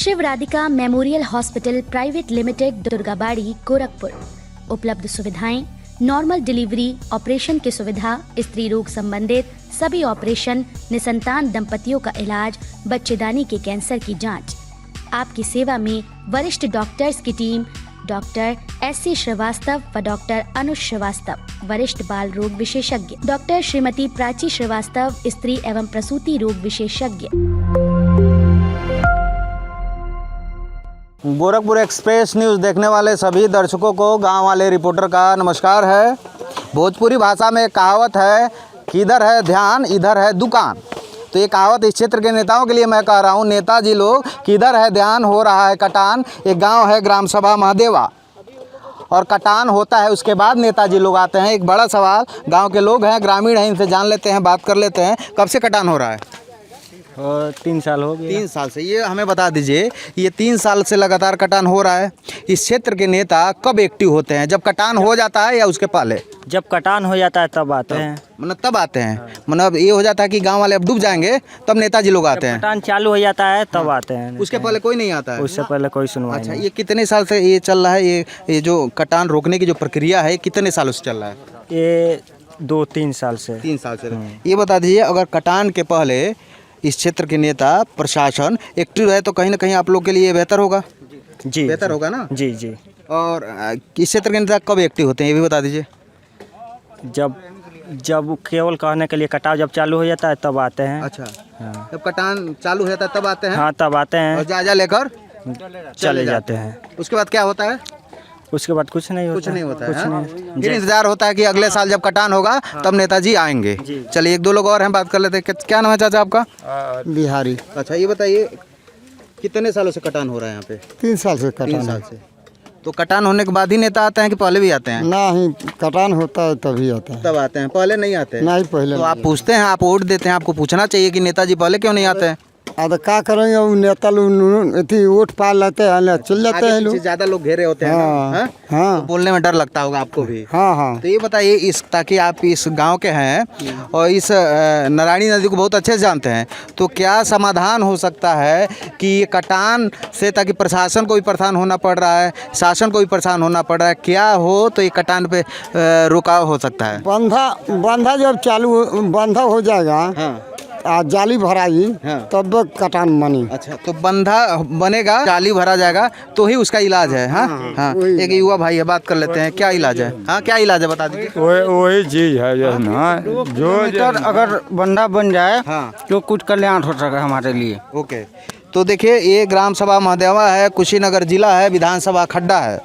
Shiv Radhika memorial hospital private limited, Durgabari, Gorakhpur. उपलब्ध सुविधाएं: normal delivery, operation की सुविधा, स्त्री रोग संबंधित सभी ऑपरेशन, निसंतान दंपतियों का इलाज, बच्चेदानी के कैंसर की जांच। आपकी सेवा में वरिष्ठ डॉक्टर्स की टीम, डॉक्टर S.C. श्रीवास्तव व डॉक्टर अनुज श्रीवास्तव, वरिष्ठ बाल रोग विशेषज्ञ, डॉक्टर श्रीमती प्राची श्रीवास्तव, स्त्री एवं प्रसूति रोग विशेषज्ञ। गोरखपुर एक्सप्रेस न्यूज़ देखने वाले सभी दर्शकों को गांव वाले रिपोर्टर का नमस्कार है। भोजपुरी भाषा में एक कहावत है, किधर है ध्यान इधर है दुकान। तो ये कहावत इस क्षेत्र के नेताओं के लिए मैं कह रहा हूँ। नेताजी लोग किधर है ध्यान, हो रहा है कटान। एक गांव है ग्राम सभा महादेवा और कटान होता है, उसके बाद नेताजी लोग आते हैं। एक बड़ा सवाल, गांव के लोग हैं, ग्रामीण हैं, इनसे जान लेते हैं, बात कर लेते हैं। कब से कटान हो रहा है? 3 साल हो गए। 3 साल से। ये हमें बता दीजिए, ये 3 साल से लगातार कटान हो रहा है। इस क्षेत्र के नेता कब एक्टिव होते हैं? जब कटान हो जाता है या उसके पहले? जब कटान हो जाता है तब आते हैं। मतलब तब आते हैं, मतलब ये हो जाता है कि गांव वाले अब डूब जाएंगे तब नेताजी लोग आते हैं। कटान चालू हो जाता है तब आते हैं। उसके पहले कोई नहीं आता है? उससे पहले कोई सुनवाई अच्छा, नहीं। ये कितने साल से ये चल रहा है? ये जो कटान रोकने की जो प्रक्रिया है कितने सालों से चल रहा है? ये 2-3 साल से। 3 साल से। ये बता दीजिए, अगर कटान के पहले इस क्षेत्र के नेता प्रशासन एक्टिव है तो कहीं ना कहीं आप लोग के लिए बेहतर होगा। जी, बेहतर होगा ना? जी जी। और इस क्षेत्र के नेता कब एक्टिव होते हैं ये भी बता दीजिए। जब केवल कहने के लिए कटाव जब चालू हो जाता है तब आते हैं। अच्छा, हाँ। जब कटान चालू होता है तब आते हैं? हाँ, तब आते हैं और जायजा लेकर चले जाते हैं। उसके बाद क्या होता है? उसके बाद कुछ नहीं होता। कुछ नहीं होता है, कुछ हाँ? नहीं। फिर इंतजार होता है कि अगले साल जब कटान होगा तब नेताजी आएंगे। चलिए, 1-2 लोग और हैं, बात कर लेते हैं। क्या नाम है चाचा आपका? बिहारी। अच्छा, ये बताइए कितने सालों से कटान हो रहा है यहाँ पे? 3 साल से 3 कटान साल से। तो कटान होने के बाद ही नेता आते हैं कि पहले भी आते हैं? ना ही कटान होता है तभी आता है। तब आते हैं, पहले नहीं आते हैं? नहीं, पहले तो आप पूछते हैं, आप वोट देते हैं, आपको पूछना चाहिए कि नेताजी पहले क्यों नहीं आते हैं? अब क्या करेंगे, वो नेता लोग इतनी वोट पा लेते हैं, चल जाते हैं लोग। ज्यादा लोग घेरे होते हैं हाँ, ना? हाँ। तो बोलने में डर लगता होगा आपको भी। हाँ हाँ। तो ये बताइए, इस ताकि आप इस गांव के हैं और इस नारायणी नदी को बहुत अच्छे से जानते हैं, तो क्या समाधान हो सकता है कि ये कटान से, ताकि प्रशासन को भी परेशान होना पड़ रहा है, शासन को भी परेशान होना पड़ रहा है, क्या हो तो ये कटान पे रुकाव हो सकता है? बंधा जब चालू बंधा हो जाएगा, हाँ, जाली भराई, हाँ। तब कटान बनी। अच्छा, तो बंधा बनेगा, जाली भरा जाएगा तो ही उसका इलाज है। हाँ हाँ, एक युवा भाई है, बात कर लेते हैं। क्या इलाज है? हाँ, क्या इलाज है बता दीजिए। वही चीज है जो ना, जो अगर बंदा बन जाए हाँ, तो कुछ कल्याण हो सके हमारे लिए। ओके। तो देखिए, ये ग्राम सभा महादेवा है, कुशीनगर जिला है, विधानसभा खड्डा है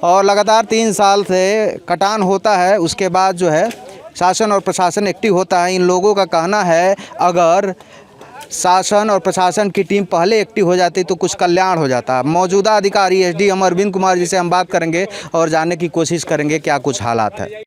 और लगातार 3 साल से कटान होता है। उसके बाद जो है शासन और प्रशासन एक्टिव होता है। इन लोगों का कहना है अगर शासन और प्रशासन की टीम पहले एक्टिव हो जाती तो कुछ कल्याण हो जाता। मौजूदा अधिकारी SDM अरविंद कुमार जी से हम बात करेंगे और जानने की कोशिश करेंगे क्या कुछ हालात है।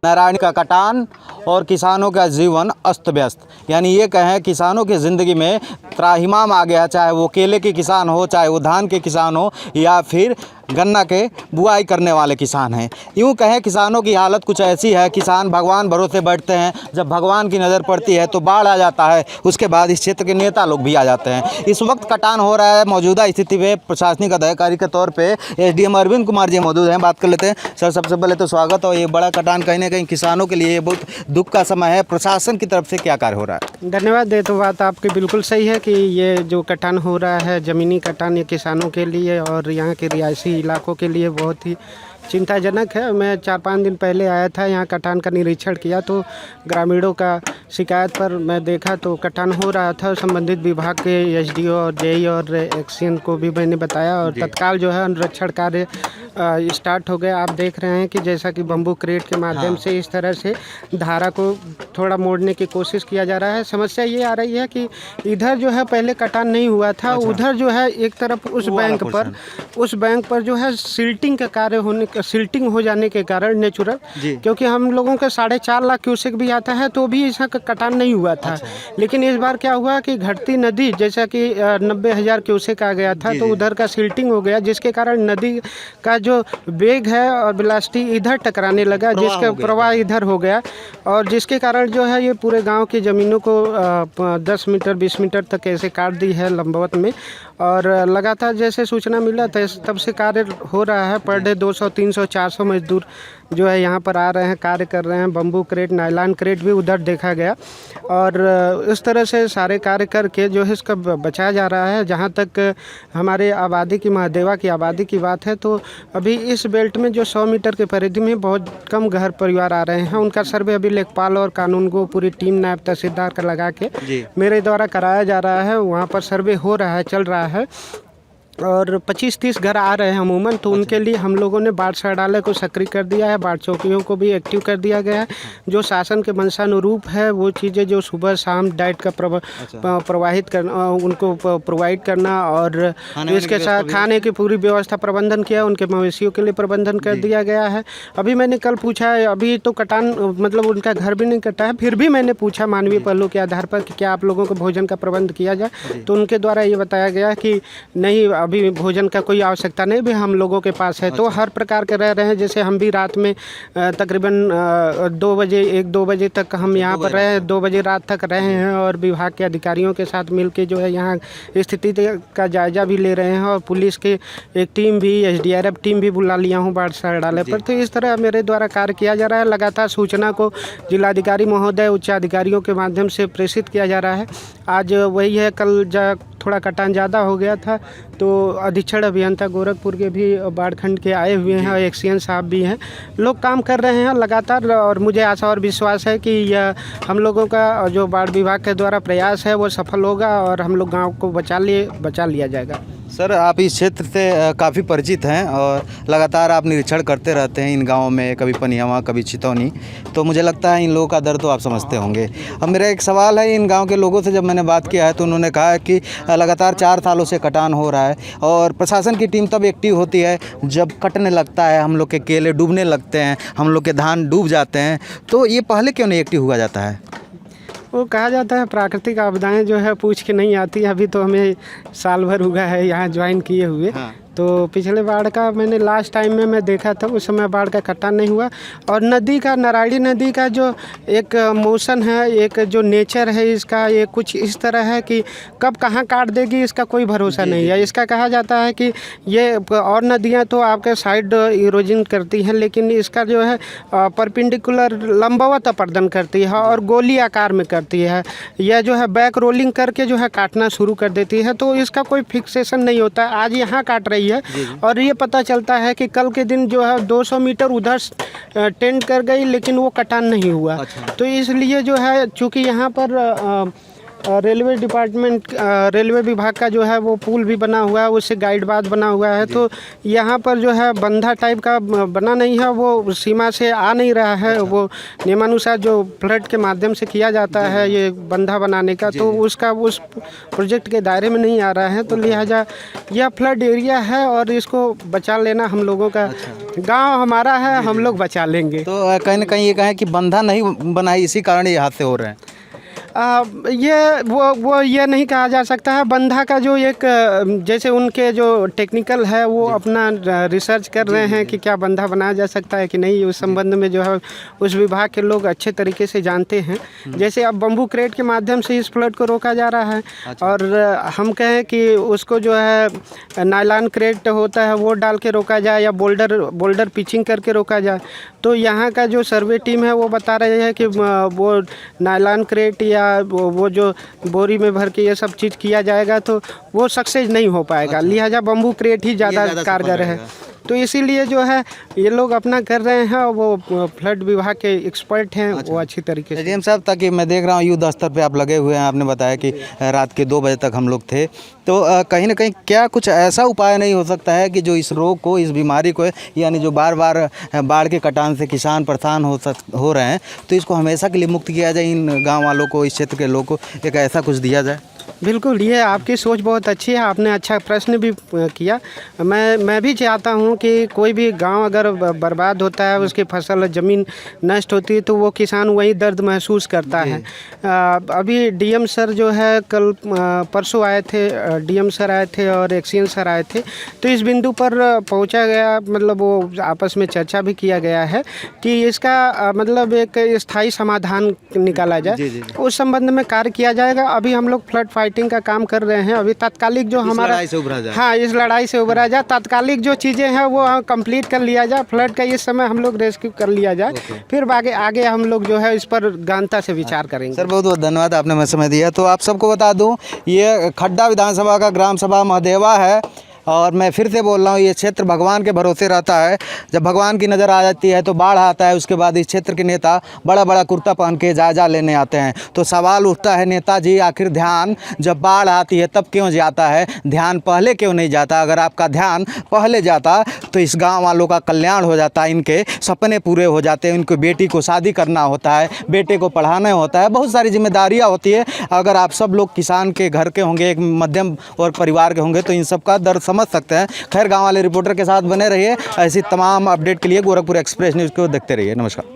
नारायण का कटान और किसानों का जीवन अस्त व्यस्त, यानी ये कहें किसानों की ज़िंदगी में त्राहिमाम आ गया। चाहे वो केले के किसान हो, चाहे वो धान के किसान हो या फिर गन्ना के बुआई करने वाले किसान हैं। यूँ कहें किसानों की हालत कुछ ऐसी है, किसान भगवान भरोसे बैठते हैं, जब भगवान की नज़र पड़ती है तो बाढ़ आ जाता है, उसके बाद इस क्षेत्र के नेता लोग भी आ जाते हैं। इस वक्त कटान हो रहा है। मौजूदा स्थिति में प्रशासनिक अधिकारी के तौर पे SDM अरविंद कुमार जी मौजूद हैं, बात कर लेते हैं। सर, सबसे पहले तो स्वागत। और ये बड़ा कटान कहीं ना कहीं किसानों के लिए बहुत दुख का समय है, प्रशासन की तरफ से क्या कार्य हो रहा है? धन्यवाद। ये तो बात आपकी बिल्कुल सही है कि ये जो कटान हो रहा है, ज़मीनी कटान, ये किसानों के लिए और यहाँ के रिहायशी इलाकों के लिए बहुत ही चिंताजनक है। मैं 4-5 दिन पहले आया था, यहाँ कटान का निरीक्षण किया तो ग्रामीणों का शिकायत पर मैं देखा तो कटान हो रहा था। संबंधित विभाग के SDO और JE और एक्शन को भी मैंने बताया और तत्काल जो है अनुरक्षण कार्य स्टार्ट हो गया। आप देख रहे हैं कि जैसा कि बम्बू क्रेट के माध्यम से इस तरह से धारा को थोड़ा मोड़ने की कोशिश किया जा रहा है। समस्या ये आ रही है कि इधर जो है पहले कटान नहीं हुआ था, उधर जो है एक तरफ उस बैंक पर जो है सिल्टिंग का कार्य सिल्टिंग हो जाने के कारण नेचुरल, क्योंकि हम लोगों का 4.5 लाख क्यूसेक भी आता है तो भी इसका कटान नहीं हुआ था। लेकिन इस बार क्या हुआ कि घटती नदी जैसा कि 90,000 क्यूसेक आ गया था, तो उधर का सिल्टिंग हो गया, जिसके कारण नदी का जो वेग है और वेलोसिटी इधर टकराने लगा, जिसका प्रवाह इधर हो गया, और जिसके कारण जो है ये पूरे गांव की ज़मीनों को 10 मीटर 20 मीटर तक ऐसे काट दी है लंबवत में। और लगातार जैसे सूचना मिला तब से कार्य हो रहा है। पर डे 200 300 400 मजदूर जो है यहाँ पर आ रहे हैं, कार्य कर रहे हैं। बम्बू क्रेट, नायलॉन क्रेट भी उधर देखा गया, और इस तरह से सारे कार्य करके जो है इसका बचाया जा रहा है। जहाँ तक हमारे आबादी की, महादेवा की आबादी की बात है, तो अभी इस बेल्ट में जो 100 मीटर के परिधि में बहुत कम घर परिवार आ रहे हैं। उनका सर्वे अभी लेखपाल और कानूनगो पूरी टीम नायब तहसीलदार का लगा के मेरे द्वारा कराया जा रहा है। वहाँ पर सर्वे हो रहा है, चल रहा है, और 25-30 घर आ रहे हैं अमूमन। तो उनके लिए हम लोगों ने बाढ़ संग्रहालय को सक्रिय कर दिया है, बाढ़ चौकियों को भी एक्टिव कर दिया गया है। जो शासन के मंशानुरूप है वो चीज़ें जो सुबह शाम डाइट का प्रवाहित करना, उनको प्रोवाइड करना, और इसके साथ खाने की पूरी व्यवस्था प्रबंधन किया। उनके मवेशियों के लिए प्रबंधन कर दिया गया है। अभी मैंने कल पूछा है, अभी तो कटान मतलब उनका घर भी नहीं कटा है, फिर भी मैंने पूछा मानवीय पहलू के आधार पर कि क्या आप लोगों को भोजन का प्रबंध किया जाए, तो उनके द्वारा ये बताया गया कि नहीं, अभी भोजन का कोई आवश्यकता नहीं भी हम लोगों के पास है। तो हर प्रकार के रह रहे हैं। जैसे हम भी रात में तकरीबन 2 बजे 1-2 बजे तक हम यहाँ पर रहे, 2 बजे रात तक रहे हैं, और विभाग के अधिकारियों के साथ मिलकर जो है यहाँ स्थिति का जायजा भी ले रहे हैं, और पुलिस की एक टीम भी, SDRF टीम भी बुला लिया हूँ बाढ़ संग्रहालय पर। तो इस तरह मेरे द्वारा कार्य किया जा रहा है। लगातार सूचना को जिलाधिकारी महोदय, उच्च अधिकारियों के माध्यम से प्रेषित किया जा रहा है। आज वही है, कल थोड़ा कटान ज़्यादा हो गया था, तो अधीक्षण अभियंता गोरखपुर के भी बाढ़ खंड के आए हुए हैं, और एक्सीएन साहब भी हैं। लोग काम कर रहे हैं लगातार, और मुझे आशा और विश्वास है कि यह हम लोगों का जो बाढ़ विभाग के द्वारा प्रयास है वो सफल होगा, और हम लोग गाँव को बचा लिया जाएगा। सर, आप इस क्षेत्र से काफ़ी परिचित हैं और लगातार आप निरीक्षण करते रहते हैं इन गाँवों में, कभी पनियावा, कभी चितौनी, तो मुझे लगता है इन लोगों का दर्द तो आप समझते होंगे। अब मेरा एक सवाल है, इन गाँव के लोगों से जब मैंने बात किया है तो उन्होंने कहा है कि लगातार 4 सालों से कटान हो रहा है, और प्रशासन की टीम तब एक्टिव होती है जब कटने लगता है, हम लोग के केले डूबने लगते हैं, हम लोग के धान डूब जाते हैं। तो ये पहले क्यों नहीं एक्टिव हुआ जाता है? वो कहा जाता है प्राकृतिक आपदाएं जो है पूछ के नहीं आती। अभी तो हमें साल भर हुआ है यहाँ ज्वाइन किए हुए। तो पिछले बाढ़ का मैंने लास्ट टाइम में मैं देखा था, उस समय बाढ़ का कटान नहीं हुआ। और नदी का, नारायणी नदी का जो एक मोशन है, एक जो नेचर है इसका, ये कुछ इस तरह है कि कब कहाँ काट देगी इसका कोई भरोसा नहीं है। इसका कहा जाता है कि ये और नदियाँ तो आपके साइड इरोजन करती हैं, लेकिन इसका जो है परपेंडिकुलर लंबवत अपर्दन करती है और गोली आकार में करती है। यह जो है बैक रोलिंग करके जो है काटना शुरू कर देती है। तो इसका कोई फिक्सेशन नहीं होता। आज यहाँ काट रही है और ये पता चलता है कि कल के दिन जो है 200 मीटर उधर टेंड कर गई, लेकिन वो कटान नहीं हुआ। तो इसलिए जो है, चूँकि यहाँ पर रेलवे डिपार्टमेंट, रेलवे विभाग का जो है वो पुल भी बना हुआ है, उससे गाइड बात बना हुआ है, तो यहाँ पर जो है बंधा टाइप का बना नहीं है, वो सीमा से आ नहीं रहा है। वो नियमानुसार जो फ्लड के माध्यम से किया जाता है ये बंधा बनाने का, तो उसका उस प्रोजेक्ट के दायरे में नहीं आ रहा है। तो लिहाजा यह फ्लड एरिया है और इसको बचा लेना हम लोगों का गाँव हमारा है, हम लोग बचा लेंगे। तो कहीं ना कहीं ये कहें कि बंधा नहीं बनाई, इसी कारण ये हादसे हो रहे हैं। ये नहीं कहा जा सकता है। बंधा का जो एक, जैसे उनके जो टेक्निकल है वो अपना रिसर्च कर रहे हैं कि क्या बंधा बनाया जा सकता है कि नहीं। उस संबंध में जो है उस विभाग के लोग अच्छे तरीके से जानते हैं। जैसे अब बम्बू क्रेट के माध्यम से इस फ्लड को रोका जा रहा है, और हम कहें कि उसको जो है नायलॉन क्रेट होता है वो डाल के रोका जाए, या बोल्डर पिचिंग करके रोका जाए। तो यहाँ का जो सर्वे टीम है वो बता रहे हैं कि वो नायलॉन क्रेट या वो जो बोरी में भर के ये सब चीज़ किया जाएगा तो वो सक्सेस नहीं हो पाएगा। लिहाजा बम्बू क्रेट ही ज़्यादा कारगर है। तो इसीलिए जो है ये लोग अपना कर रहे हैं, और वो फ्लड विभाग के एक्सपर्ट हैं, वो अच्छी तरीके से। डीएम साहब, ताकि मैं देख रहा हूँ युद्ध स्तर पे आप लगे हुए हैं, आपने बताया कि रात के 2 बजे तक हम लोग थे, तो कहीं ना कहीं क्या कुछ ऐसा उपाय नहीं हो सकता है कि जो इस रोग को, इस बीमारी को, यानी जो बार बार बाढ़ के कटान से किसान परेशान हो रहे हैं, तो इसको हमेशा के लिए मुक्त किया जाए, इन गाँव वालों को, इस क्षेत्र के लोगों को एक ऐसा कुछ दिया जाए? बिल्कुल, ये आपकी सोच बहुत अच्छी है, आपने अच्छा प्रश्न भी किया। मैं भी चाहता हूँ कि कोई भी गांव अगर बर्बाद होता है, उसकी फसल ज़मीन नष्ट होती है, तो वो किसान वही दर्द महसूस करता है। अभी डीएम सर जो है कल परसों आए थे, डीएम सर आए थे और एक्सीएन सर आए थे, तो इस बिंदु पर पहुँचा गया, मतलब वो आपस में चर्चा भी किया गया है कि इसका मतलब एक स्थायी समाधान निकाला जाए, उस संबंध में कार्य किया जाएगा। अभी हम लोग फ्लड फाइटिंग का काम कर रहे हैं। अभी तात्कालिक जो हमारा लड़ाई से उभरा जाए, हाँ, इस लड़ाई से उभरा जाए, तात्कालिक जो चीज़ें हैं वो कंप्लीट कर लिया जाए, फ्लड का इस समय हम लोग रेस्क्यू कर लिया जाए, फिर आगे हम लोग जो है इस पर गहनता से विचार करेंगे। सर, बहुत बहुत धन्यवाद, आपने मैं समय दिया। तो आप सबको बता दूं, ये खड्डा विधानसभा का ग्राम सभा महदेवा है, और मैं फिर से बोल रहा हूँ, ये क्षेत्र भगवान के भरोसे रहता है। जब भगवान की नज़र आ जाती है तो बाढ़ आता है, उसके बाद इस क्षेत्र के नेता बड़ा बड़ा कुर्ता पहन के जायजा लेने आते हैं। तो सवाल उठता है, नेताजी आखिर ध्यान जब बाढ़ आती है तब क्यों जाता है, ध्यान पहले क्यों नहीं जाता? अगर आपका ध्यान पहले जाता तो इस गाँव वालों का कल्याण हो जाता, इनके सपने पूरे हो जाते, उनको बेटी को शादी करना होता है, बेटे को पढ़ाना होता है, बहुत सारी जिम्मेदारियाँ होती है। अगर आप सब लोग किसान के घर के होंगे, एक मध्यम और परिवार के होंगे, तो इन सब का दर्द समझ सकते हैं। खैर, गांव वाले रिपोर्टर के साथ बने रहिए। ऐसी तमाम अपडेट के लिए गोरखपुर एक्सप्रेस न्यूज़ को देखते रहिए। नमस्कार।